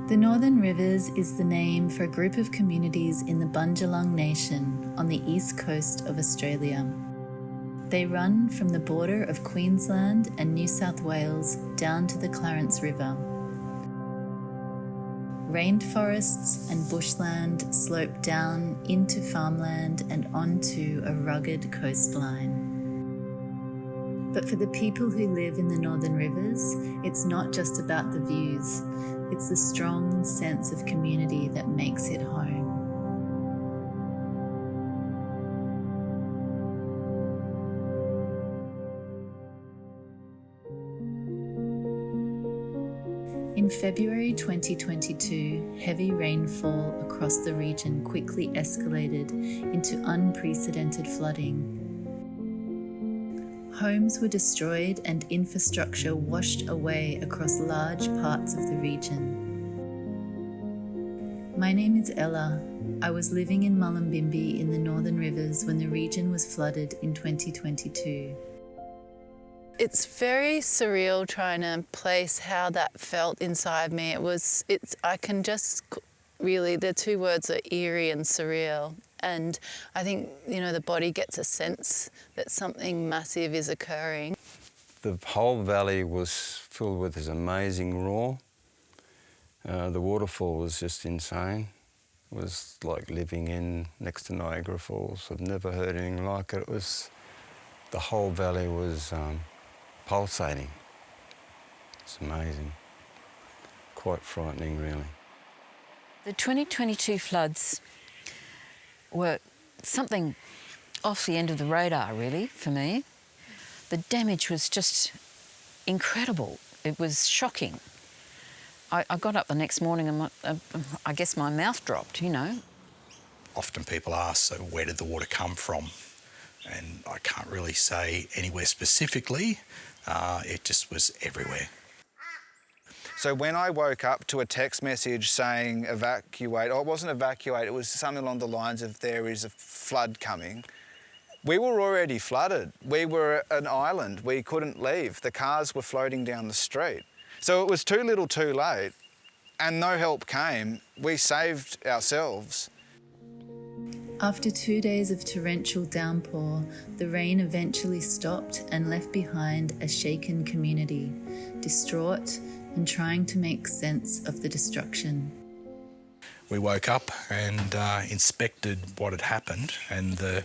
The Northern Rivers is the name for a group of communities in the Bundjalung Nation on the east coast of Australia. They run from the border of Queensland and New South Wales down to the Clarence River. Rainforests and bushland slope down into farmland and onto a rugged coastline. But for the people who live in the Northern Rivers, it's not just about the views. It's the strong sense of community that makes it home. In February 2022, heavy rainfall across the region quickly escalated into unprecedented flooding. Homes were destroyed and infrastructure washed away across large parts of the region. My name is Ella. I was living in Mullumbimby in the Northern Rivers when the region was flooded in 2022. It's very surreal trying to place how that felt inside me. I can just really, the two words are eerie and surreal. And I think, the body gets a sense that something massive is occurring. The whole valley was filled with this amazing roar. The waterfall was just insane. It was like living in next to Niagara Falls. I've never heard anything like it. The whole valley was pulsating. It's amazing. Quite frightening, really. The 2022 floods were something off the end of the radar, really, for me. The damage was just incredible. It was shocking. I got up the next morning and I guess my mouth dropped, Often people ask, so where did the water come from? And I can't really say anywhere specifically. It just was everywhere. So when I woke up to a text message saying evacuate, it wasn't evacuate, it was something along the lines of there is a flood coming. We were already flooded. We were an island. We couldn't leave. The cars were floating down the street. So it was too little too late and no help came. We saved ourselves. After 2 days of torrential downpour, the rain eventually stopped and left behind a shaken community, distraught and trying to make sense of the destruction. We woke up and inspected what had happened, and the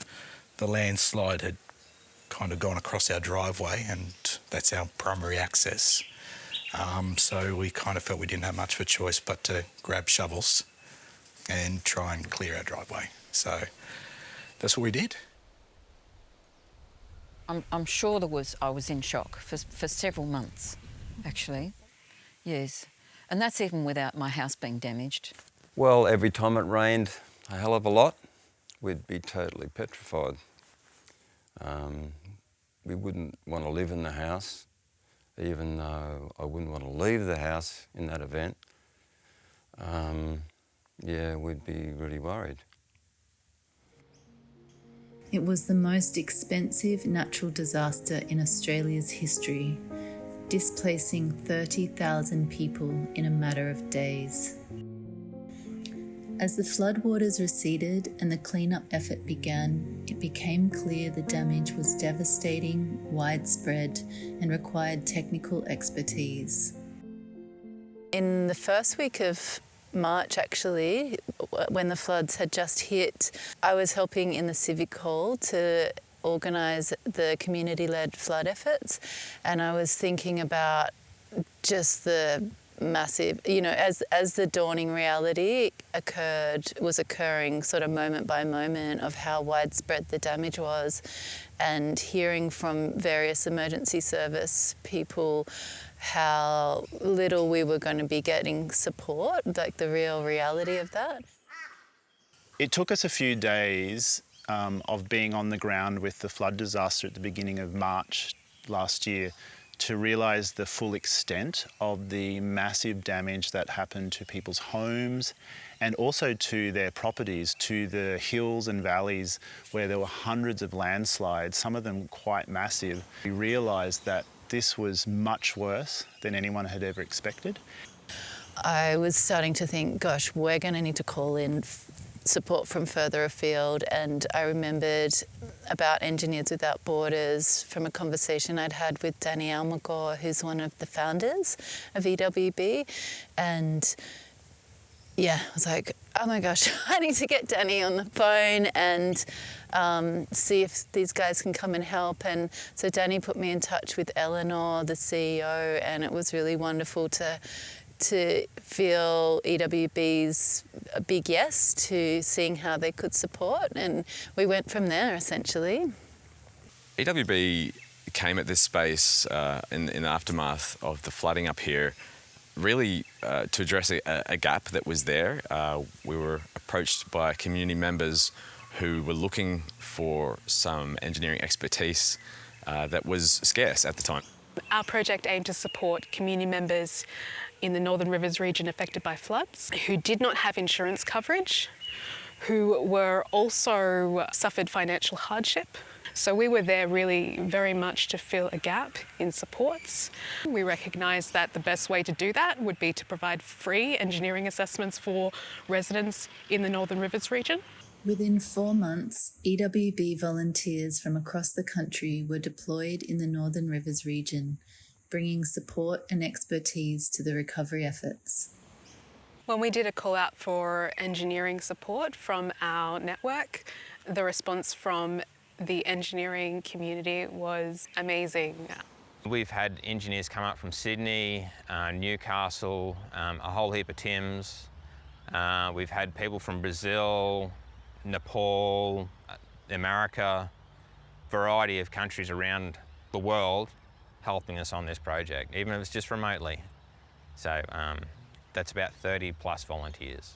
landslide had kind of gone across our driveway, and that's our primary access. So we kind of felt we didn't have much of a choice but to grab shovels and try and clear our driveway. So that's what we did. I'm sure I was in shock for several months, actually. Yes. And that's even without my house being damaged. Well, every time it rained a hell of a lot, we'd be totally petrified. We wouldn't want to live in the house, even though I wouldn't want to leave the house in that event. We'd be really worried. It was the most expensive natural disaster in Australia's history, displacing 30,000 people in a matter of days. As the floodwaters receded and the cleanup effort began, it became clear the damage was devastating, widespread, and required technical expertise. In the first week of March, actually, when the floods had just hit, I was helping in the Civic Hall to organise the community-led flood efforts, and I was thinking about just the massive, as the dawning reality was occurring sort of moment by moment of how widespread the damage was, and hearing from various emergency service people how little we were going to be getting support, like the real reality of that. It took us a few days of being on the ground with the flood disaster at the beginning of March last year to realise the full extent of the massive damage that happened to people's homes and also to their properties, to the hills and valleys where there were hundreds of landslides, some of them quite massive. We realised that this was much worse than anyone had ever expected. I was starting to think, gosh, we're going to need to call in support from further afield. And I remembered about Engineers Without Borders from a conversation I'd had with Danny Almagor, who's one of the founders of EWB. And yeah, I was like, oh my gosh, I need to get Danny on the phone and see if these guys can come and help. And so Danny put me in touch with Eleanor, the CEO, and it was really wonderful to feel EWB's a big yes to seeing how they could support, and we went from there essentially. EWB came at this space in the aftermath of the flooding up here really to address a gap that was there. We were approached by community members who were looking for some engineering expertise that was scarce at the time. Our project aimed to support community members in the Northern Rivers region affected by floods who did not have insurance coverage, who were also suffered financial hardship. So we were there really very much to fill a gap in supports. We recognised that the best way to do that would be to provide free engineering assessments for residents in the Northern Rivers region. Within 4 months, EWB volunteers from across the country were deployed in the Northern Rivers region, bringing support and expertise to the recovery efforts. When we did a call out for engineering support from our network, the response from the engineering community was amazing. We've had engineers come up from Sydney, Newcastle, a whole heap of Tims. We've had people from Brazil, Nepal, America, variety of countries around the world helping us on this project, even if it's just remotely. So that's about 30 plus volunteers.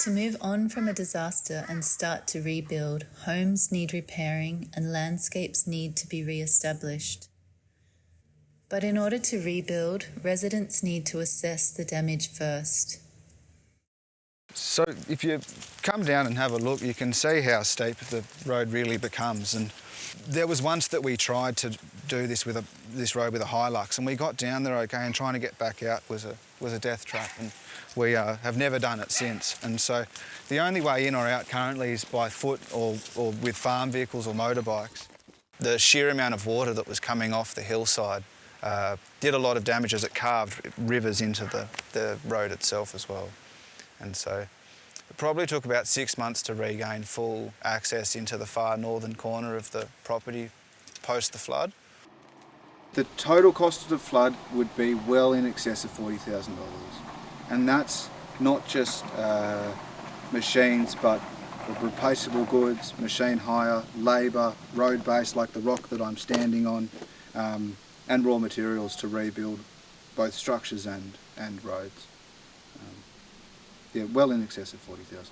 To move on from a disaster and start to rebuild, homes need repairing and landscapes need to be re-established. But in order to rebuild, residents need to assess the damage first. So if you come down and have a look, you can see how steep the road really becomes. And there was once that we tried to do this with this road with a Hilux, and we got down there okay, and trying to get back out was a death trap, and we have never done it since. And so the only way in or out currently is by foot or with farm vehicles or motorbikes. The sheer amount of water that was coming off the hillside did a lot of damage as it carved rivers into the road itself as well. And so it probably took about 6 months to regain full access into the far northern corner of the property post the flood. The total cost of the flood would be well in excess of $40,000. And that's not just machines, but replaceable goods, machine hire, labour, road base like the rock that I'm standing on, and raw materials to rebuild both structures and roads. Yeah, well in excess of $40,000.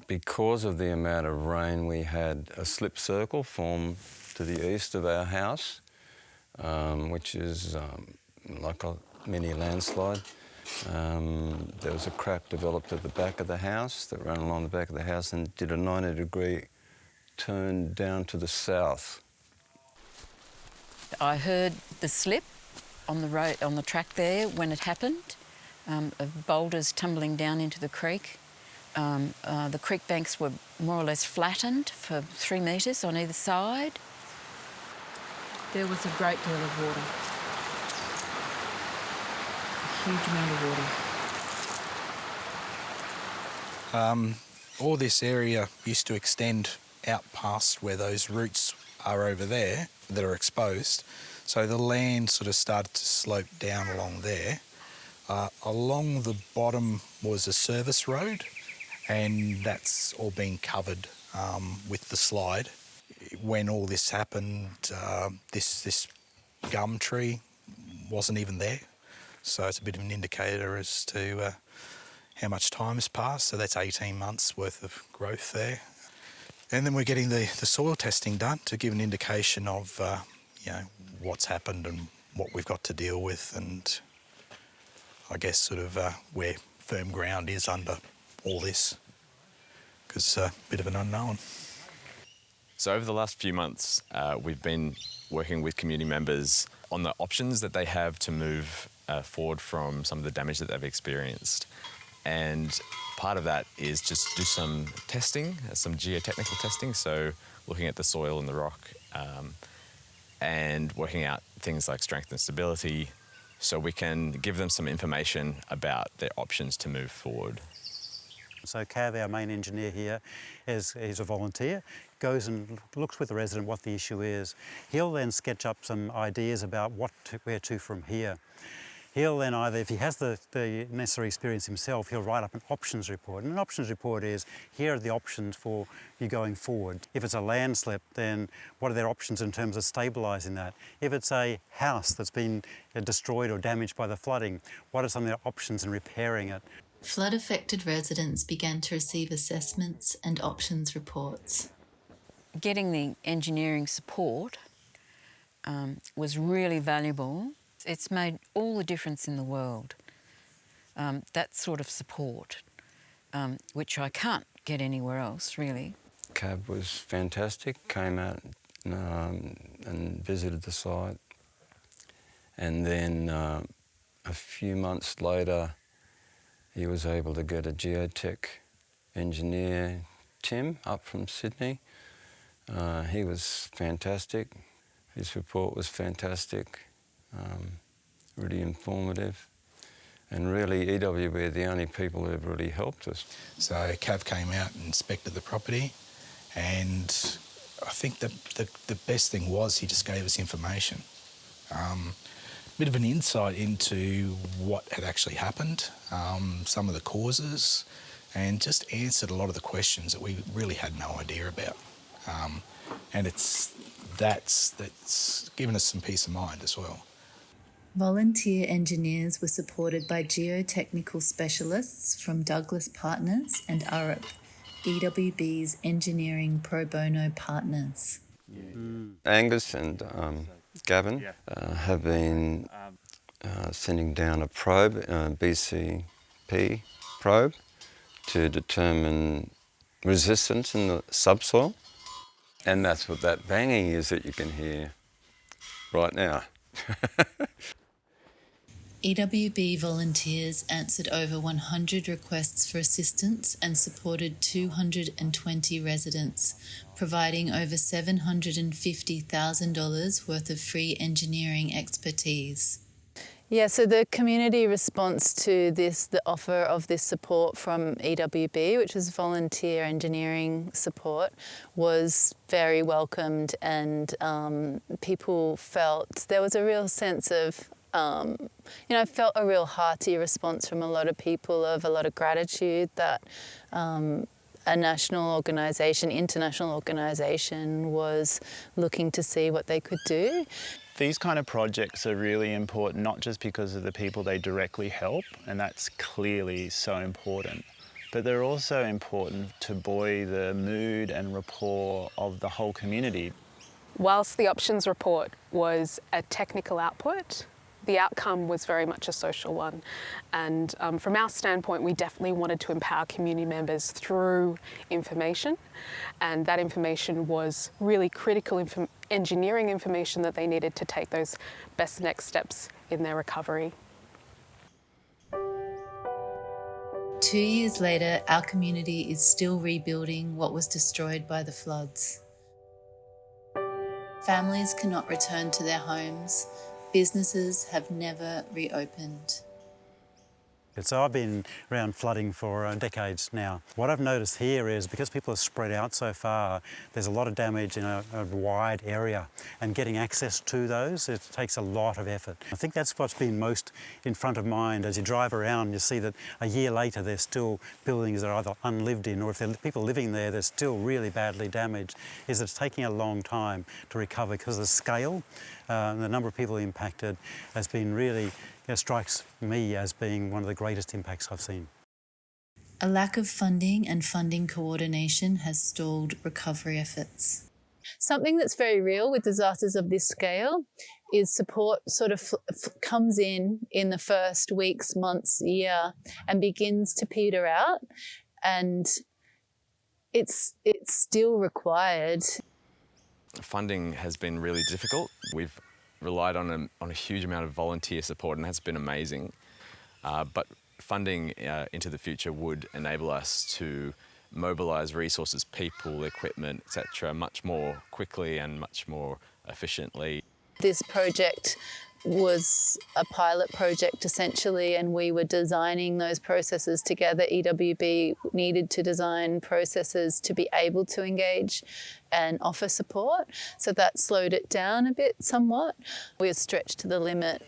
Because of the amount of rain, we had a slip circle formed to the east of our house, which is like a mini landslide. There was a crack developed at the back of the house that ran along the back of the house and did a 90-degree turn down to the south. I heard the slip on the road, on the track there when it happened, of boulders tumbling down into the creek. The creek banks were more or less flattened for 3 metres on either side. There was a great deal of water. A huge amount of water. All this area used to extend out past where those roots are over there that are exposed. So the land sort of started to slope down along there. Along the bottom was a service road, and that's all been covered with the slide. When all this happened, this gum tree wasn't even there. So it's a bit of an indicator as to how much time has passed. So that's 18 months worth of growth there. And then we're getting the soil testing done to give an indication of what's happened and what we've got to deal with, and I guess sort of where firm ground is under all this, because it's a bit of an unknown. So over the last few months, we've been working with community members on the options that they have to move forward from some of the damage that they've experienced. And part of that is just do some testing, some geo-technical testing, so looking at the soil and the rock and working out things like strength and stability, so we can give them some information about their options to move forward. So Cav, our main engineer here, he's a volunteer, goes and looks with the resident what the issue is. He'll then sketch up some ideas about where to from here. He'll then either, if he has the necessary experience himself, he'll write up an options report. And an options report is, here are the options for you going forward. If it's a landslip, then what are their options in terms of stabilising that? If it's a house that's been destroyed or damaged by the flooding, what are some of their options in repairing it? Flood-affected residents began to receive assessments and options reports. Getting the engineering support was really valuable. It's made all the difference in the world, that sort of support, which I can't get anywhere else, really. Cab was fantastic, came out and visited the site. And then a few months later, he was able to get a geotech engineer, Tim, up from Sydney. He was fantastic. His report was fantastic. Really informative, and really EWB are the only people who have really helped us. So Cav came out and inspected the property, and I think the best thing was he just gave us information. Bit of an insight into what had actually happened, some of the causes, and just answered a lot of the questions that we really had no idea about. And that's given us some peace of mind as well. Volunteer engineers were supported by geo-technical specialists from Douglas Partners and Arup, EWB's engineering pro bono partners. Angus and Gavin have been sending down a probe, BCP probe, to determine resistance in the subsoil. And that's what that banging is that you can hear right now. EWB volunteers answered over 100 requests for assistance and supported 220 residents, providing over $750,000 worth of free engineering expertise. Yeah, so the community response to this, the offer of this support from EWB, which is volunteer engineering support, was very welcomed, and people felt there was a real sense of felt a real hearty response from a lot of people, of a lot of gratitude that a national organisation, international organisation was looking to see what they could do. These kind of projects are really important, not just because of the people they directly help, and that's clearly so important, but they're also important to buoy the mood and rapport of the whole community. Whilst the options report was a technical output, the outcome was very much a social one. And from our standpoint, we definitely wanted to empower community members through information. And that information was really critical engineering information that they needed to take those best next steps in their recovery. 2 years later, our community is still rebuilding what was destroyed by the floods. Families cannot return to their homes. Businesses have never reopened. So I've been around flooding for decades now. What I've noticed here is because people are spread out so far, there's a lot of damage in a wide area, and getting access to those, it takes a lot of effort. I think that's what's been most in front of mind. As you drive around, you see that a year later there's still buildings that are either unlived in, or if there are people living there, they're still really badly damaged. Is it's taking a long time to recover because the scale, the number of people impacted has been really, strikes me as being one of the greatest impacts I've seen. A lack of funding and funding coordination has stalled recovery efforts. Something that's very real with disasters of this scale is support sort of comes in the first weeks, months, year, and begins to peter out, and it's still required. Funding has been really difficult. We've relied on a huge amount of volunteer support, and that's been amazing. But funding into the future would enable us to mobilise resources, people, equipment, etc., much more quickly and much more efficiently. This project was a pilot project essentially, and we were designing those processes together. EWB needed to design processes to be able to engage and offer support, so that slowed it down a bit somewhat. We were stretched to the limit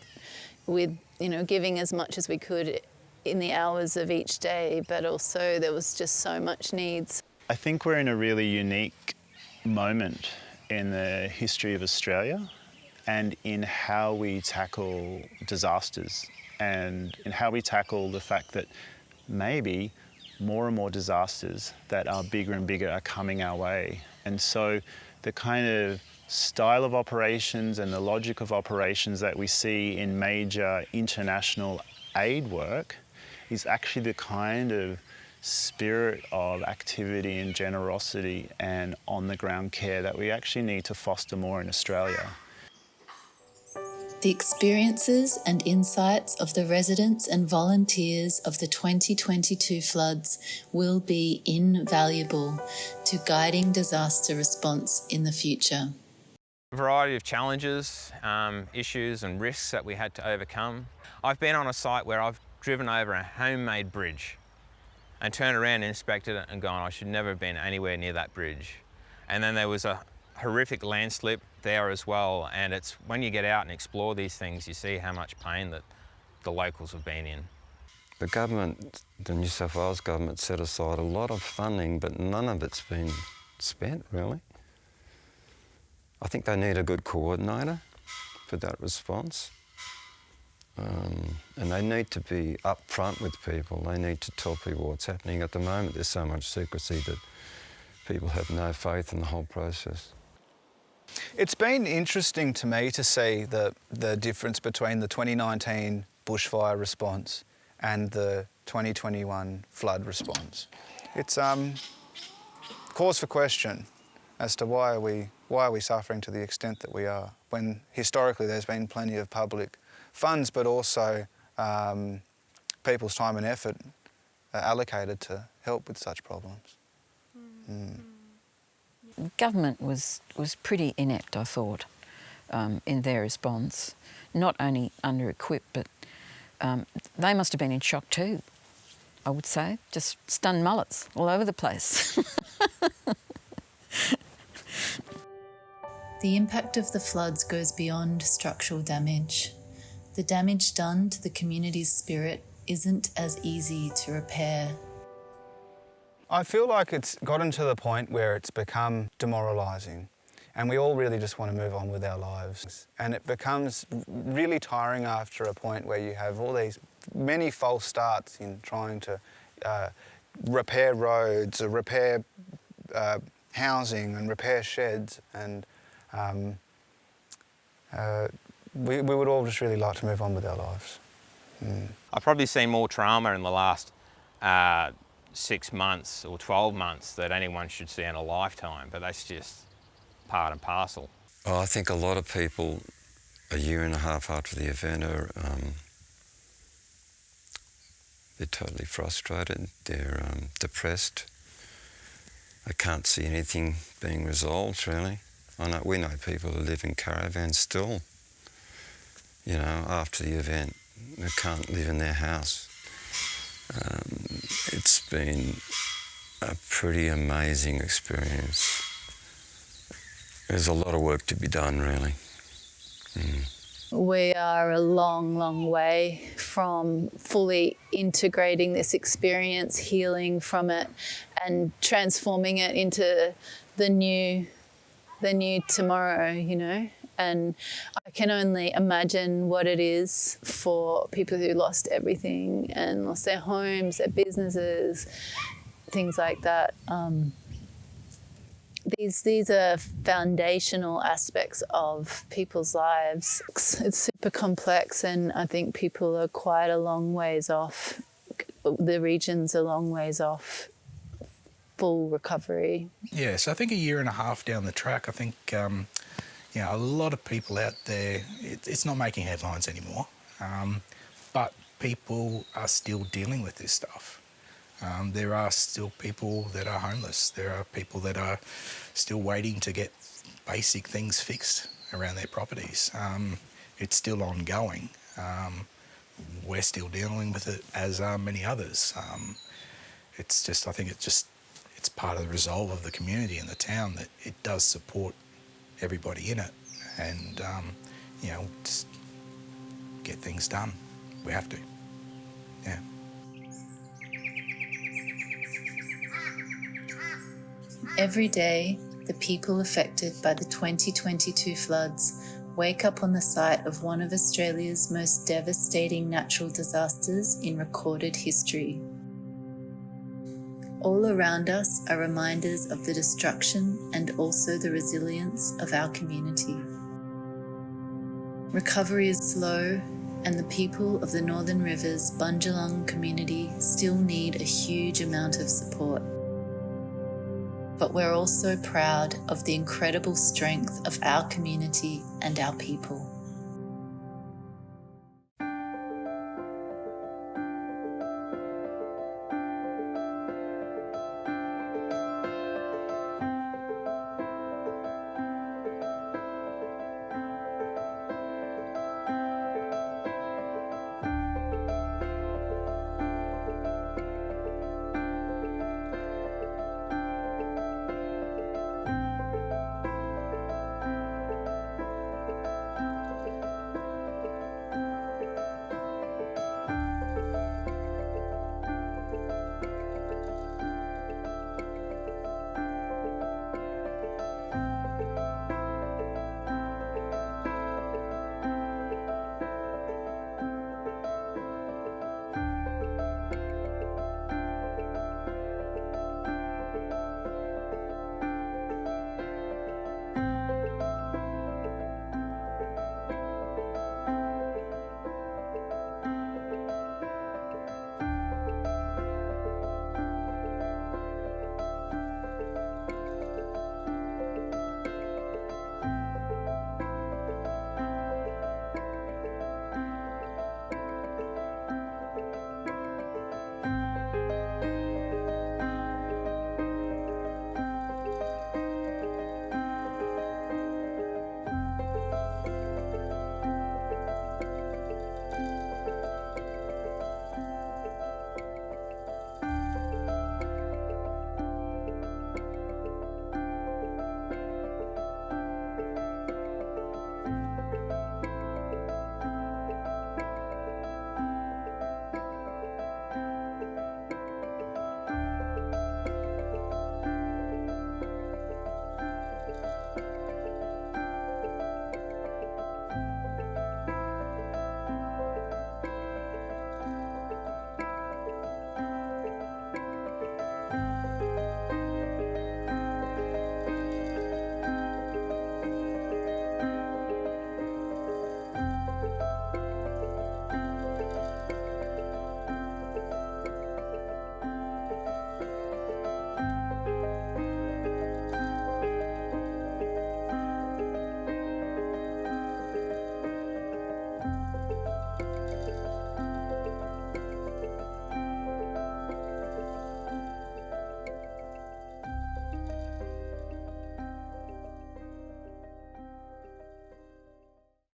with, giving as much as we could in the hours of each day, but also there was just so much needs. I think we're in a really unique moment in the history of Australia and in how we tackle disasters and in how we tackle the fact that maybe more and more disasters that are bigger and bigger are coming our way. And so the kind of style of operations and the logic of operations that we see in major international aid work is actually the kind of spirit of activity and generosity and on-the-ground care that we actually need to foster more in Australia. The experiences and insights of the residents and volunteers of the 2022 floods will be invaluable to guiding disaster response in the future. A variety of challenges, issues and risks that we had to overcome. I've been on a site where I've driven over a homemade bridge and turned around and inspected it and gone, I should never have been anywhere near that bridge. And then there was a horrific landslip there as well, and it's when you get out and explore these things, you see how much pain that the locals have been in. The government, the New South Wales government, set aside a lot of funding, but none of it's been spent, really. I think they need a good coordinator for that response. And they need to be upfront with people. They need to tell people what's happening. At the moment, there's so much secrecy that people have no faith in the whole process. It's been interesting to me to see the difference between the 2019 bushfire response and the 2021 flood response. It's cause for question as to why are we suffering to the extent that we are, when historically there's been plenty of public funds, but also people's time and effort allocated to help with such problems. Government was pretty inept, I thought, in their response. Not only under-equipped, but they must have been in shock too, I would say. Just stunned mullets all over the place. The impact of the floods goes beyond structural damage. The damage done to the community's spirit isn't as easy to repair. I feel like it's gotten to the point where it's become demoralising, and we all really just want to move on with our lives. And it becomes really tiring after a point where you have all these many false starts in trying to repair roads or repair housing and repair sheds, and we would all just really like to move on with our lives. I've probably seen more trauma in the last 6 months or 12 months that anyone should see in a lifetime, but that's just part and parcel. Oh, I think a lot of people a year and a half after the event are they're totally frustrated, they're depressed. They can't see anything being resolved, really. We know people who live in caravans still, after the event. They can't live in their house. It's been a pretty amazing experience. There's a lot of work to be done, really. We are a long, long way from fully integrating this experience, healing from it, and transforming it into the new tomorrow, And I can only imagine what it is for people who lost everything and lost their homes, their businesses, things like that. These are foundational aspects of people's lives. It's super complex, and I think people are quite a long ways off. The region's a long ways off full recovery. Yes, I think a year and a half down the track, I think You know, a lot of people out there, it's not making headlines anymore, but people are still dealing with this stuff. There are still people that are homeless. There are people that are still waiting to get basic things fixed around their properties. It's still ongoing. We're still dealing with it, as are many others. It's just, I think it's part of the resolve of the community and the town that it does support everybody in it, and you know, just get things done. We have to. Yeah. Every day, the people affected by the 2022 floods wake up on the site of one of Australia's most devastating natural disasters in recorded history. All around us are reminders of the destruction and also the resilience of our community. Recovery is slow, and the people of the Northern Rivers Bundjalung community still need a huge amount of support. But we're also proud of the incredible strength of our community and our people.